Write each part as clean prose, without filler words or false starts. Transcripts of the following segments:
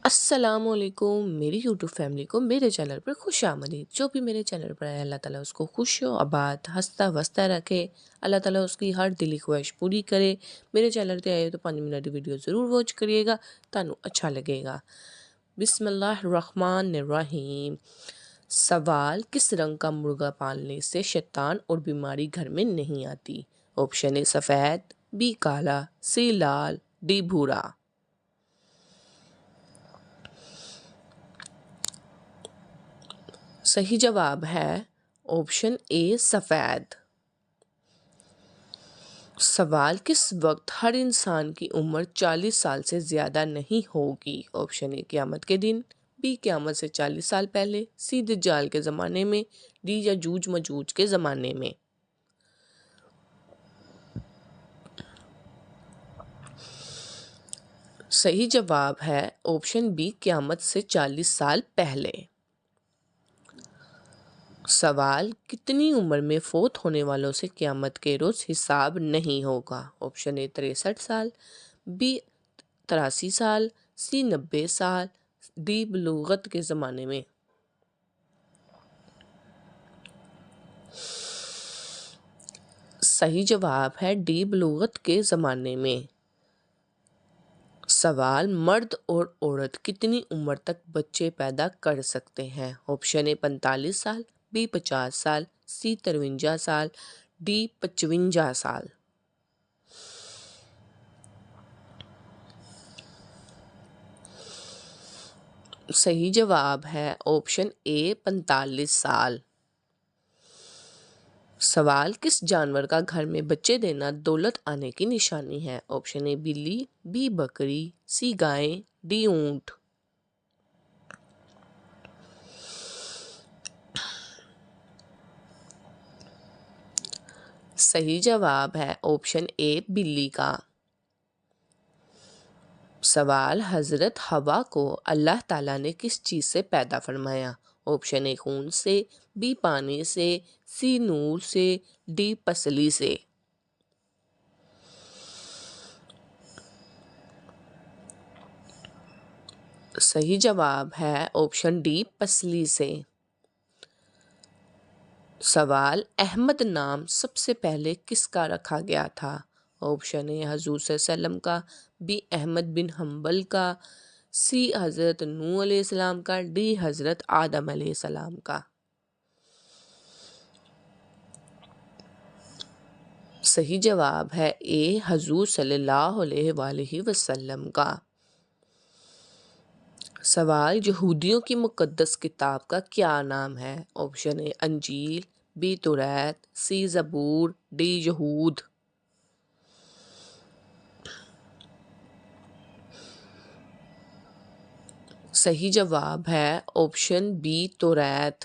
السلام علیکم میری یوٹیوب فیملی کو میرے چینل پر خوش آمدید۔ جو بھی میرے چینل پر آئے اللہ تعالیٰ اس کو خوش و آباد ہنستا وستا رکھے، اللہ تعالیٰ اس کی ہر دلی خواہش پوری کرے۔ میرے چینل پہ آئے تو 5 منٹ ویڈیو ضرور واچ کریے گا، تانوں اچھا لگے گا۔ بسم اللہ الرحمن الرحیم۔ سوال: کس رنگ کا مرغا پالنے سے شیطان اور بیماری گھر میں نہیں آتی؟ آپشن اے سفید، بی کالا، سی لال، ڈی بھورا۔ صحیح جواب ہے آپشن اے سفید۔ سوال: کس وقت ہر انسان کی عمر 40 سال سے زیادہ نہیں ہوگی؟ آپشن اے قیامت کے دن، بی قیامت سے 40 سال پہلے، سی دجال کے زمانے میں، ڈی یجوج مجوج کے زمانے میں۔ صحیح جواب ہے آپشن بی قیامت سے 40 سال پہلے۔ سوال: کتنی عمر میں فوت ہونے والوں سے قیامت کے روز حساب نہیں ہوگا؟ آپشن اے 63 سال، بی 83 سال، سی 90 سال، ڈی بلوغت کے زمانے میں۔ صحیح جواب ہے ڈی بلوغت کے زمانے میں۔ سوال: مرد اور عورت کتنی عمر تک بچے پیدا کر سکتے ہیں؟ آپشن اے 45 سال، بی 50 سال، سی 53 سال، ڈی 55 سال۔ صحیح جواب ہے آپشن اے 45 سال۔ سوال: کس جانور کا گھر میں بچے دینا دولت آنے کی نشانی ہے؟ آپشن اے بلی، بی بکری، سی گائے، ڈی اونٹ۔ صحیح جواب ہے آپشن اے بلی کا۔ سوال: حضرت حوا کو اللہ تعالیٰ نے کس چیز سے پیدا فرمایا؟ آپشن اے خون سے، بی پانی سے، سی نور سے، ڈی پسلی سے۔ صحیح جواب ہے آپشن ڈی پسلی سے۔ سوال: احمد نام سب سے پہلے کس کا رکھا گیا تھا؟ آپشن اے حضور صلی اللہ علیہ وسلم کا، بی احمد بن حنبل کا، سی حضرت نوح علیہ السلام کا، ڈی حضرت آدم علیہ السلام کا۔ صحیح جواب ہے اے حضور صلی اللہ علیہ وآلہ وسلم کا۔ سوال: یہودیوں کی مقدس کتاب کا کیا نام ہے؟ آپشن اے انجیل، بی توریت، سی زبور، ڈی یہود۔ صحیح جواب ہے آپشن بی توریت۔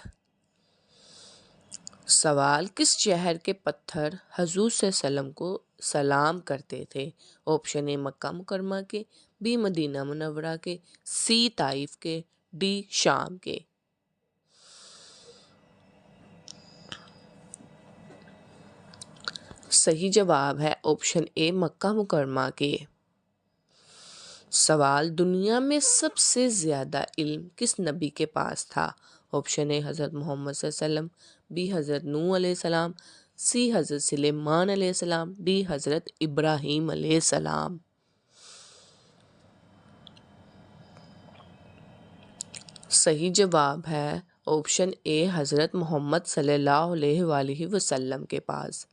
سوال: کس شہر کے پتھر حضور صلی اللہ علیہ وسلم کو سلام کرتے تھے؟ آپشن اے مکہ مکرمہ کے، بی مدینہ منورہ کے، سی طائف کے، ڈی شام کے۔ صحیح جواب ہے آپشن اے مکہ مکرمہ کے۔ سوال: دنیا میں سب سے زیادہ علم کس نبی کے پاس تھا؟ آپشن اے حضرت محمد صلی اللہ علیہ وسلم، بی حضرت نوح علیہ السلام، سی حضرت سلیمان علیہ السلام، ڈی حضرت ابراہیم علیہ السلام۔ صحیح جواب ہے آپشن اے حضرت محمد صلی اللہ علیہ وآلہ وسلم کے پاس۔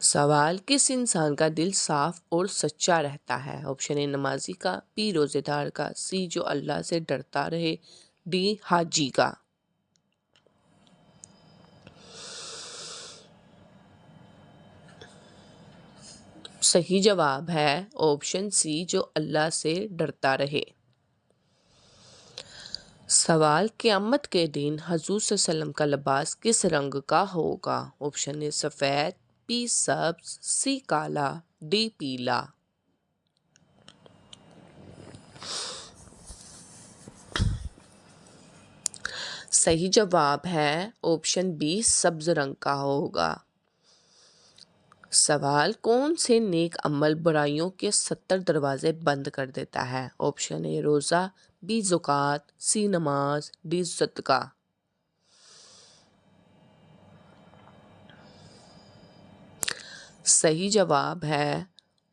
سوال: کس انسان کا دل صاف اور سچا رہتا ہے؟ آپشن اے نمازی کا، بی روزے دار کا، سی جو اللہ سے ڈرتا رہے، ڈی حاجی کا۔ صحیح جواب ہے آپشن سی جو اللہ سے ڈرتا رہے۔ سوال: قیامت کے دن حضور صلی اللہ علیہ وسلم کا لباس کس رنگ کا ہوگا؟ آپشن اے سفید، بی سبز، سی کالا، ڈی پیلا۔ صحیح جواب ہے آپشن بی سبز رنگ کا ہوگا۔ سوال کون سے نیک عمل برائیوں کے 70 دروازے بند کر دیتا ہے؟ آپشن اے روزہ، بی زکوٰۃ، سی نماز، ڈی صدقہ۔ صحیح جواب ہے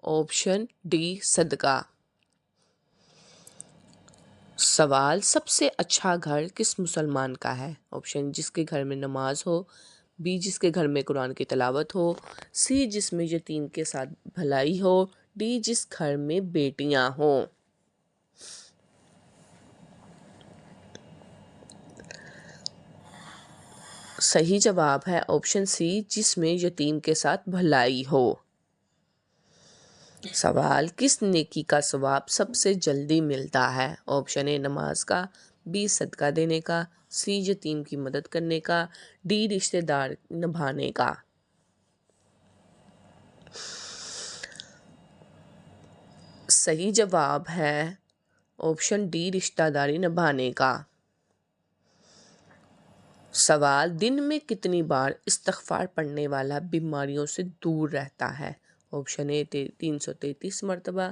آپشن ڈی صدقہ۔ سوال سب سے اچھا گھر کس مسلمان کا ہے؟ آپشن جس کے گھر میں نماز ہو، بی جس کے گھر میں قرآن کی تلاوت ہو، سی جس میں یتیم کے ساتھ بھلائی ہو، ڈی جس گھر میں بیٹیاں ہوں۔ صحیح جواب ہے آپشن سی جس میں یتیم کے ساتھ بھلائی ہو۔ سوال کس نیکی کا ثواب سب سے جلدی ملتا ہے؟ آپشن اے نماز کا، بی صدقہ دینے کا، سی یتیم کی مدد کرنے کا، ڈی رشتہ دار نبھانے کا۔ صحیح جواب ہے آپشن ڈی رشتہ داری نبھانے کا۔ سوال دن میں کتنی بار استغفار پڑھنے والا بیماریوں سے دور رہتا ہے؟ آپشن اے 333 مرتبہ،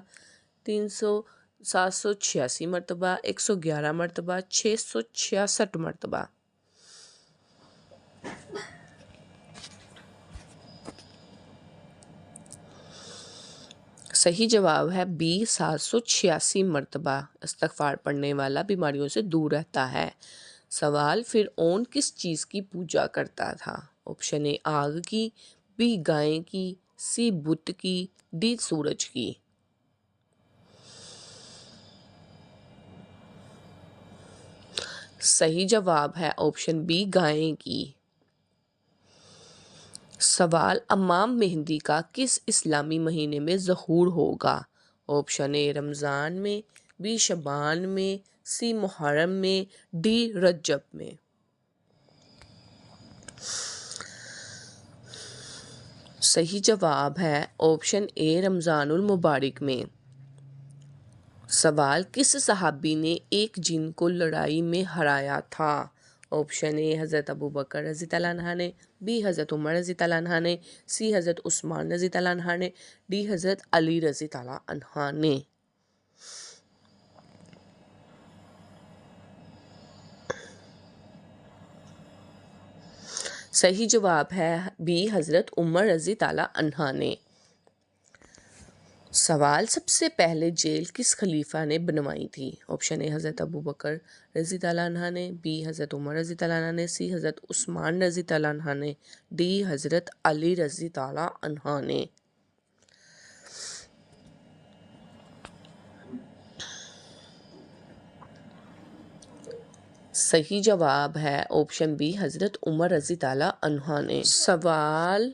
786 مرتبہ، 111 مرتبہ، 666 مرتبہ۔ صحیح جواب ہے بی 786 مرتبہ استغفار پڑھنے والا بیماریوں سے دور رہتا ہے۔ سوال فرعون کس چیز کی پوجا کرتا تھا؟ آپشن اے آگ کی، بی گائے کی، سی بت کی، ڈی سورج کی۔ صحیح جواب ہے آپشن بی گائے کی۔ سوال امام مہدی کا کس اسلامی مہینے میں ظہور ہوگا؟ آپشن اے رمضان میں، بی شعبان میں، سی محرم میں، ڈی رجب میں۔ صحیح جواب ہے آپشن اے رمضان المبارک میں۔ سوال کس صحابی نے ایک جن کو لڑائی میں ہرایا تھا؟ آپشن اے حضرت ابوبکر رضی اللہ عنہ نے، بی حضرت عمر رضی اللہ عنہ نے، سی حضرت عثمان رضی اللہ عنہ نے، ڈی حضرت علی رضی اللہ عنہ نے۔ صحیح جواب ہے بی حضرت عمر رضی اللہ عنہ نے۔ سوال سب سے پہلے جیل کس خلیفہ نے بنوائی تھی؟ آپشن اے حضرت ابوبکر رضی اللہ عنہ نے، بی حضرت عمر رضی اللہ عنہ نے، سی حضرت عثمان رضی اللہ عنہ نے، ڈی حضرت علی رضی اللہ عنہ نے۔ صحیح جواب ہے آپشن بی حضرت عمر رضی اللہ عنہ نے۔ سوال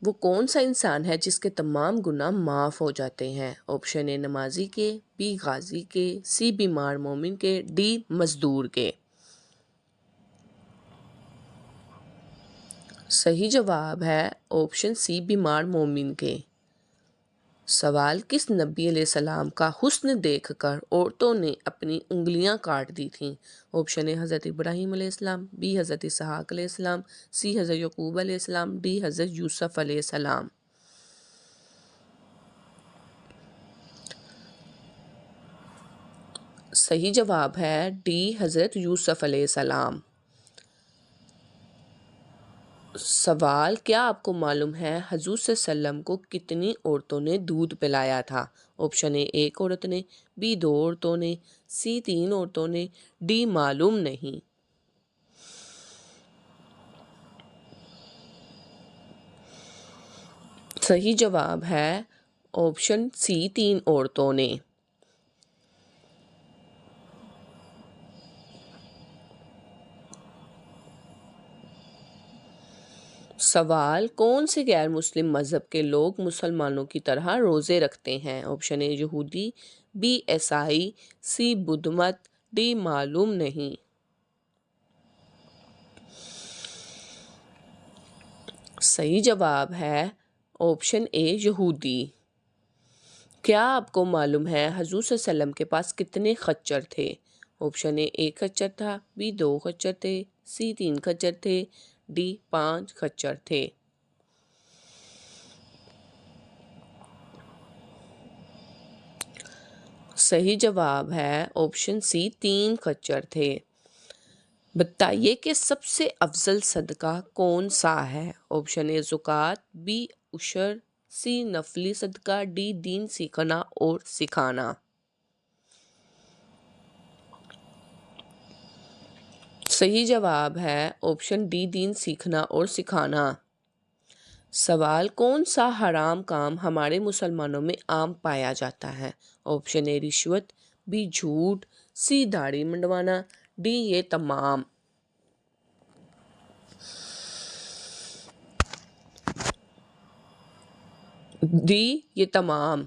وہ کون سا انسان ہے جس کے تمام گناہ معاف ہو جاتے ہیں؟ آپشن اے نمازی کے، بی غازی کے، سی بیمار مومن کے، ڈی مزدور کے۔ صحیح جواب ہے آپشن سی بیمار مومن کے۔ سوال کس نبی علیہ السلام کا حسن دیکھ کر عورتوں نے اپنی انگلیاں کاٹ دی تھیں؟ آپشن اے حضرت ابراہیم علیہ السلام، بی حضرت اسحاق علیہ السلام، سی حضرت یعقوب علیہ السلام، ڈی حضرت یوسف علیہ السلام۔ صحیح جواب ہے ڈی حضرت یوسف علیہ السلام۔ سوال کیا آپ کو معلوم ہے حضور صلی اللہ علیہ وسلم کو کتنی عورتوں نے دودھ پلایا تھا؟ آپشن اے ایک عورت نے، بی دو عورتوں نے، سی تین عورتوں نے، ڈی معلوم نہیں۔ صحیح جواب ہے آپشن سی تین عورتوں نے۔ سوال کون سے غیر مسلم مذہب کے لوگ مسلمانوں کی طرح روزے رکھتے ہیں؟ آپشن اے یہودی، بی عیسائی، سی بدھ مت، ڈی معلوم نہیں۔ صحیح جواب ہے آپشن اے یہودی۔ کیا آپ کو معلوم ہے حضور صلی اللہ علیہ وسلم کے پاس کتنے خچر تھے؟ آپشن اے ایک خچر تھا، بی دو خچر تھے، سی تین خچر تھے، ڈی 5 خچر تھے۔ صحیح جواب ہے آپشن سی 3 خچر تھے۔ بتائیے کہ سب سے افضل صدقہ کون سا ہے؟ آپشن اے زکوٰۃ، بی عشر، سی نفلی صدقہ، ڈی دین سیکھنا اور سکھانا۔ صحیح جواب ہے آپشن ڈی دین سیکھنا اور سکھانا۔ سوال، کون سا حرام کام ہمارے مسلمانوں میں عام پایا جاتا ہے؟ آپشن اے رشوت، بی جھوٹ، سی داڑھی منڈوانا، ڈی یہ تمام۔ ڈی یہ تمام۔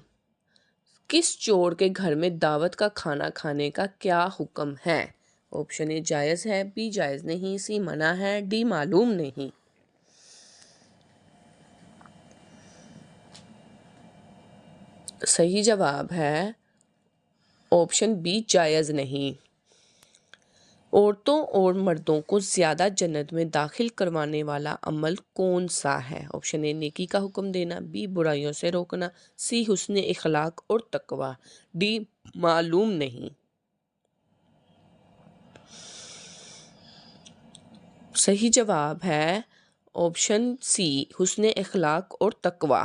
کس چور کے گھر میں دعوت کا کھانا کھانے کا کیا حکم ہے؟ آپشن اے جائز ہے، بی جائز نہیں، سی منع ہے، ڈی معلوم نہیں۔ صحیح جواب ہے آپشن بی جائز نہیں۔ عورتوں اور مردوں کو زیادہ جنت میں داخل کروانے والا عمل کون سا ہے؟ آپشن اے نیکی کا حکم دینا، بی برائیوں سے روکنا، سی حسن اخلاق اور تقوی، ڈی معلوم نہیں۔ صحیح جواب ہے آپشن سی حسن اخلاق اور تقوی۔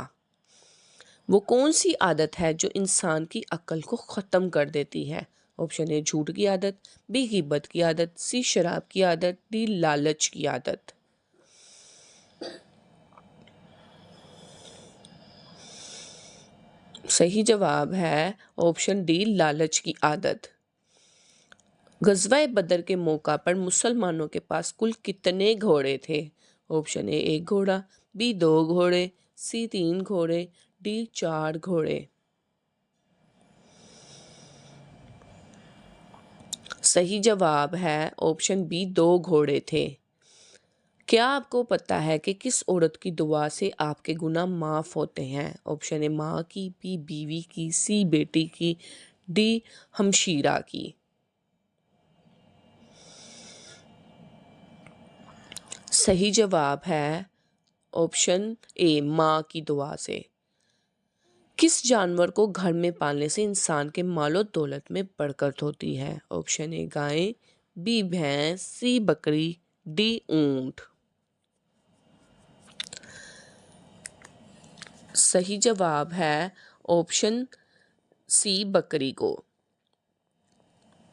وہ کون سی عادت ہے جو انسان کی عقل کو ختم کر دیتی ہے؟ آپشن اے جھوٹ کی عادت، بی غیبت کی عادت، سی شراب کی عادت، ڈی لالچ کی عادت۔ صحیح جواب ہے آپشن ڈی لالچ کی عادت۔ غزوہ بدر کے موقع پر مسلمانوں کے پاس کل کتنے گھوڑے تھے؟ آپشن اے 1 گھوڑا، بی 2 گھوڑے، سی 3 گھوڑے، ڈی 4 گھوڑے۔ صحیح جواب ہے آپشن بی 2 گھوڑے تھے۔ کیا آپ کو پتہ ہے کہ کس عورت کی دعا سے آپ کے گناہ معاف ہوتے ہیں؟ آپشن اے ماں کی، بی بیوی کی، سی بیٹی کی، ڈی ہمشیرہ کی۔ صحیح جواب ہے آپشن اے ماں کی دعا سے۔ کس جانور کو گھر میں پالنے سے انسان کے مال و دولت میں برکت ہوتی ہے؟ آپشن اے گائے، بی بھینس، سی بکری، ڈی اونٹ۔ صحیح جواب ہے آپشن سی بکری کو۔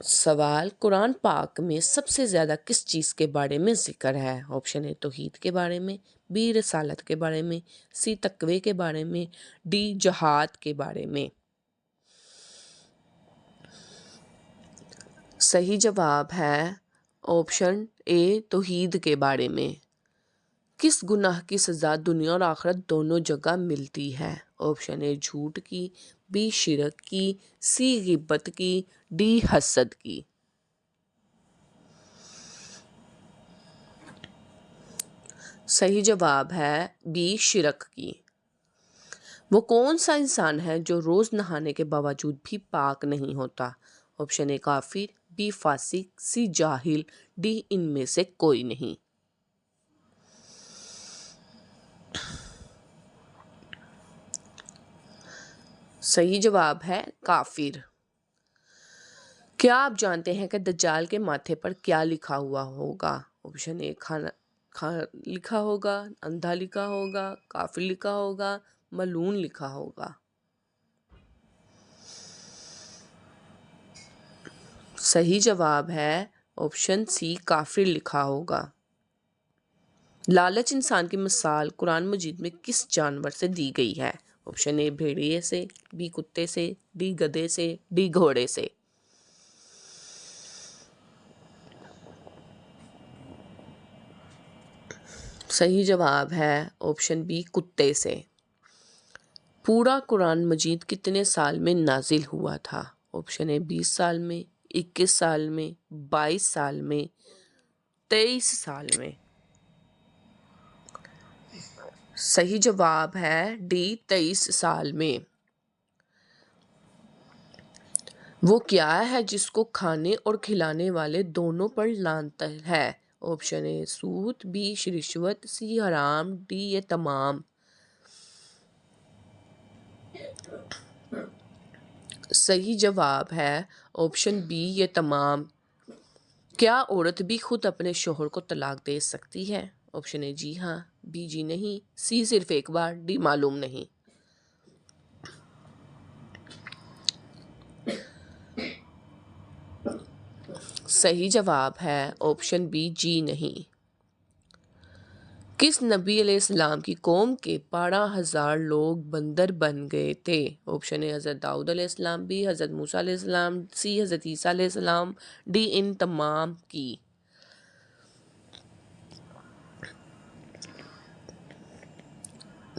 سوال، قرآن پاک میں سب سے زیادہ کس چیز کے بارے میں ذکر ہے؟ آپشن اے توحید کے بارے میں، بی رسالت کے بارے میں، سی تقوی کے بارے میں، ڈی جہاد کے بارے میں۔ صحیح جواب ہے آپشن اے توحید کے بارے میں۔ کس گناہ کی سزا دنیا اور آخرت دونوں جگہ ملتی ہے؟ آپشن اے جھوٹ کی، بی شرک کی، سی غیبت کی، ڈی حسد کی۔ صحیح جواب ہے بی شرک کی۔ وہ کون سا انسان ہے جو روز نہانے کے باوجود بھی پاک نہیں ہوتا؟ آپشن اے کافر، بی فاسق، سی جاہل، ڈی ان میں سے کوئی نہیں۔ صحیح جواب ہے کافر۔ کیا آپ جانتے ہیں کہ دجال کے ماتھے پر کیا لکھا ہوا ہوگا؟ آپشن اے کھانا لکھا ہوگا، اندھا لکھا ہوگا، کافر لکھا ہوگا، ملعون لکھا ہوگا۔ صحیح جواب ہے آپشن سی کافر لکھا ہوگا۔ لالچ انسان کی مثال قرآن مجید میں کس جانور سے دی گئی ہے؟ آپشن اے بھیڑیے سے، بی کتے سے، ڈی گدھے سے، ڈی گھوڑے سے۔ صحیح جواب ہے آپشن بی کتے سے۔ پورا قرآن مجید کتنے سال میں نازل ہوا تھا؟ آپشن اے 20 سال میں، 21 سال میں، 22 سال میں، 23 سال میں۔ صحیح جواب ہے ڈی 23 سال میں۔ وہ کیا ہے جس کو کھانے اور کھلانے والے دونوں پر لعنت ہے؟ آپشن اے سود، بی رشوت، سی حرام، ڈی یہ تمام۔ صحیح جواب ہے آپشن بی یہ تمام۔ کیا عورت بھی خود اپنے شوہر کو طلاق دے سکتی ہے؟ آپشن اے جی ہاں، بی جی نہیں، سی صرف ایک بار، ڈی معلوم نہیں۔ صحیح جواب ہے آپشن بی جی نہیں۔ کس نبی علیہ السلام کی قوم کے 12,000 لوگ بندر بن گئے تھے؟ آپشن اے حضرت داؤد علیہ السلام، بی حضرت موسیٰ علیہ السلام، سی حضرت عیسیٰ علیہ السلام، ڈی ان تمام کی۔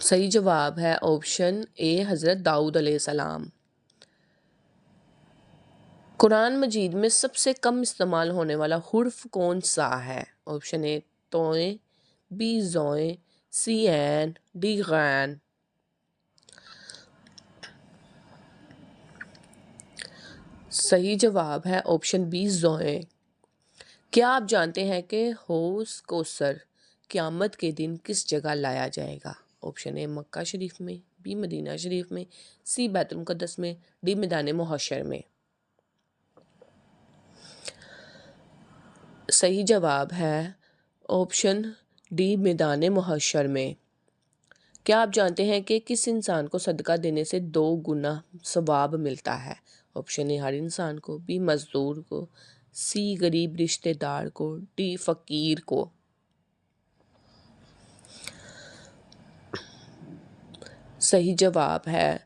صحیح جواب ہے آپشن اے حضرت داؤد علیہ السلام۔ قرآن مجید میں سب سے کم استعمال ہونے والا حرف کون سا ہے؟ آپشن اے توئیں، بی زوئیں، سی عین، ڈی غین۔ صحیح جواب ہے آپشن بی زوئیں۔ کیا آپ جانتے ہیں کہ حوض کوثر قیامت کے دن کس جگہ لایا جائے گا؟ آپشن اے مکہ شریف میں، بی مدینہ شریف میں، سی بیت المقدس میں، ڈی میدان محشر میں۔ صحیح جواب ہے آپشن ڈی میدان محشر میں۔ کیا آپ جانتے ہیں کہ کس انسان کو صدقہ دینے سے 2 گنا ثواب ملتا ہے؟ آپشن اے ہر انسان کو، بی مزدور کو، سی غریب رشتہ دار کو، ڈی فقیر کو۔ صحیح جواب ہے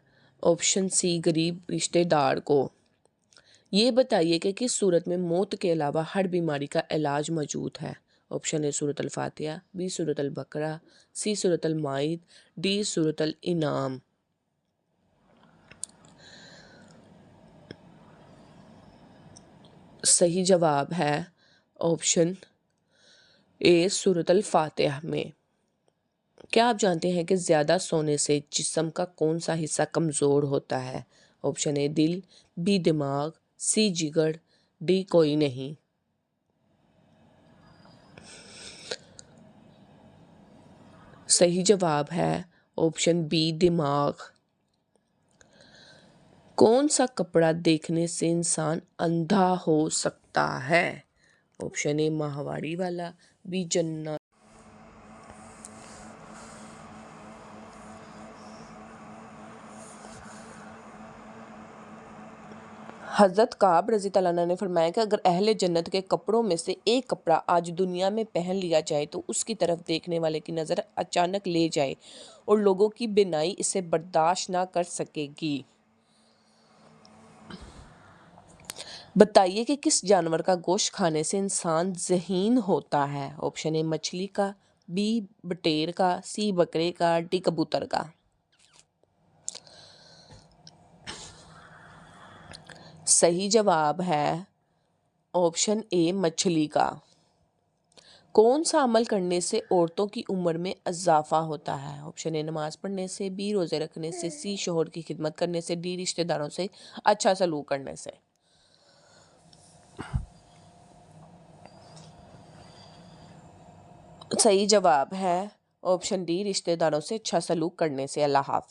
آپشن سی غریب رشتہ دار کو۔ یہ بتائیے کہ کس صورت میں موت کے علاوہ ہر بیماری کا علاج موجود ہے؟ آپشن اے سورۃ الفاتحہ، بی سورۃ البقرہ، سی سورۃ المائد، ڈی سورۃ الانعام۔ صحیح جواب ہے آپشن اے سورۃ الفاتحہ میں۔ کیا آپ جانتے ہیں کہ زیادہ سونے سے جسم کا کون سا حصہ کمزور ہوتا ہے؟ آپشن اے دل، بی دماغ، سی جگر، ڈی کوئی نہیں۔ صحیح جواب ہے آپشن بی دماغ۔ کون سا کپڑا دیکھنے سے انسان اندھا ہو سکتا ہے؟ آپشن اے ماہواری والا، بی جنت۔ حضرت کعب رضی اللہ عنہ نے فرمایا کہ اگر اہل جنت کے کپڑوں میں سے ایک کپڑا آج دنیا میں پہن لیا جائے تو اس کی طرف دیکھنے والے کی نظر اچانک لے جائے اور لوگوں کی بینائی اسے برداشت نہ کر سکے گی۔ بتائیے کہ کس جانور کا گوشت کھانے سے انسان ذہین ہوتا ہے؟ آپشن اے مچھلی کا، بی بٹیر کا، سی بکرے کا، ڈی کبوتر کا۔ صحیح جواب ہے آپشن اے مچھلی کا۔ کون سا عمل کرنے سے عورتوں کی عمر میں اضافہ ہوتا ہے؟ آپشن اے نماز پڑھنے سے، بی روزے رکھنے سے، سی شوہر کی خدمت کرنے سے، ڈی رشتہ داروں سے اچھا سلوک کرنے سے۔ صحیح جواب ہے آپشن ڈی رشتہ داروں سے اچھا سلوک کرنے سے۔ اللہ حافظ۔